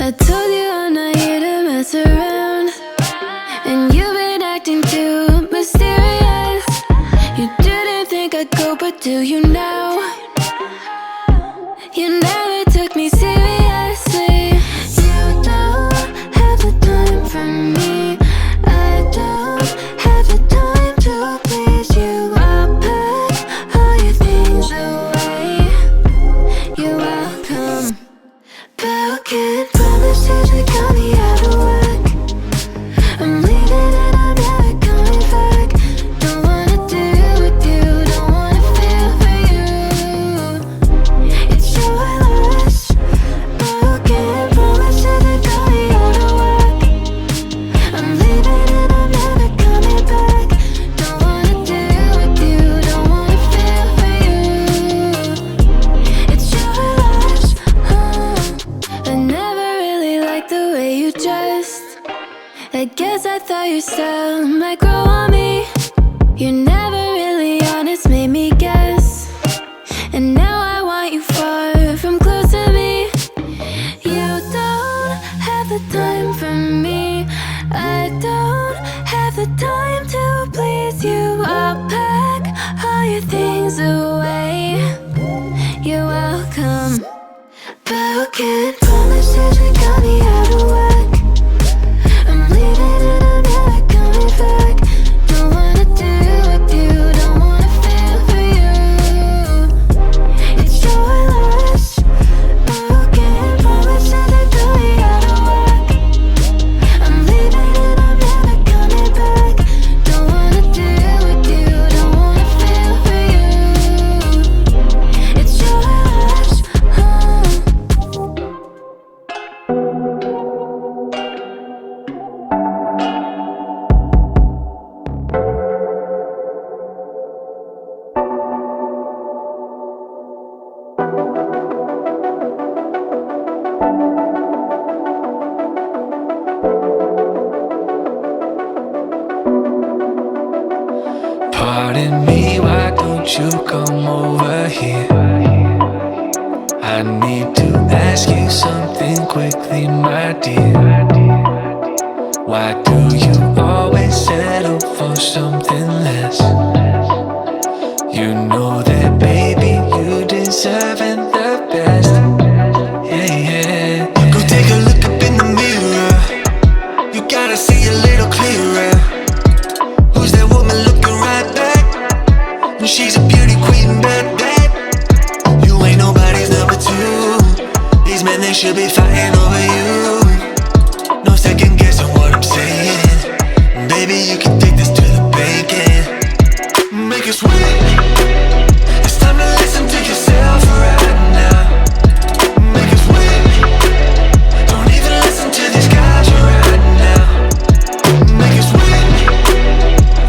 I told you I'm not here to mess around, and you've been acting too mysterious. You didn't think I'd go, but do you now? You never took me seriously. You don't have the time for me. I don't have the time to please you. I'll pack all your things away. You're welcome. Broken promises that got me out of work. I'm leaving and I'm never coming back. Don't wanna deal with you, don't wanna feel for you. It's your loss. Broken promises that got me out of work. I'm leaving and I'm never coming back. Don't wanna deal with you, don't wanna feel for you. It's your loss. I never really liked the way you dressed. I guess I thought your style might grow on me. You're never really honest, made me guess. And now I want you far from close to me. You don't have the time for me. I don't have the time to please you. I'll pack all your things away. You're welcome. Broken promises that got me out of work. I'm leaving and I'm never coming back. Don't wanna deal with you, don't wanna feel for you. It's your loss. Broken promises that got me out of work. I'm leaving and I'm never coming back. Don't wanna deal with you, don't wanna feel for you. It's your loss. Pardon me, why don't you come over here? I need to ask you something quickly, my dear. Why do you always settle for something less? You know that, baby, you deserving the best. Yeah, yeah. Go take a look up in the mirror. You gotta see a little clearer. Who's that woman looking right back? She's a beauty queen, bad, bad. You ain't nobody's number two. These men, they should be fighting over you. No second guessing what I'm saying. Baby, you can take this to the bank and make it sweet. It's time to listen to yourself right now. Make it sweet. Don't even listen to these guys right now. Make it sweet.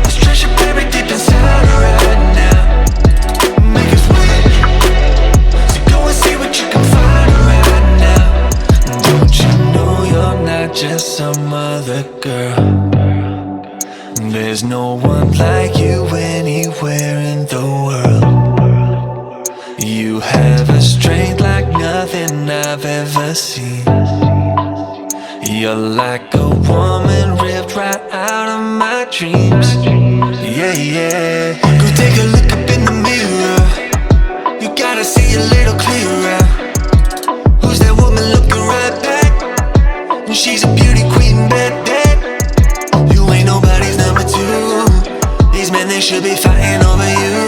Let's treasure baby deep inside right now. Make it sweet. So go and see what you can find right now. Don't you know you're not just some other girl? There's no one like you anywhere in the world. You have a strength like nothing I've ever seen. You're like a woman ripped right out of my dreams. Yeah, yeah. Go take a look up in the mirror. You gotta see a little clearer. Who's that woman looking right back? She's a beauty queen, bad, bad. You ain't nobody's number two. These men, they should be fighting over you.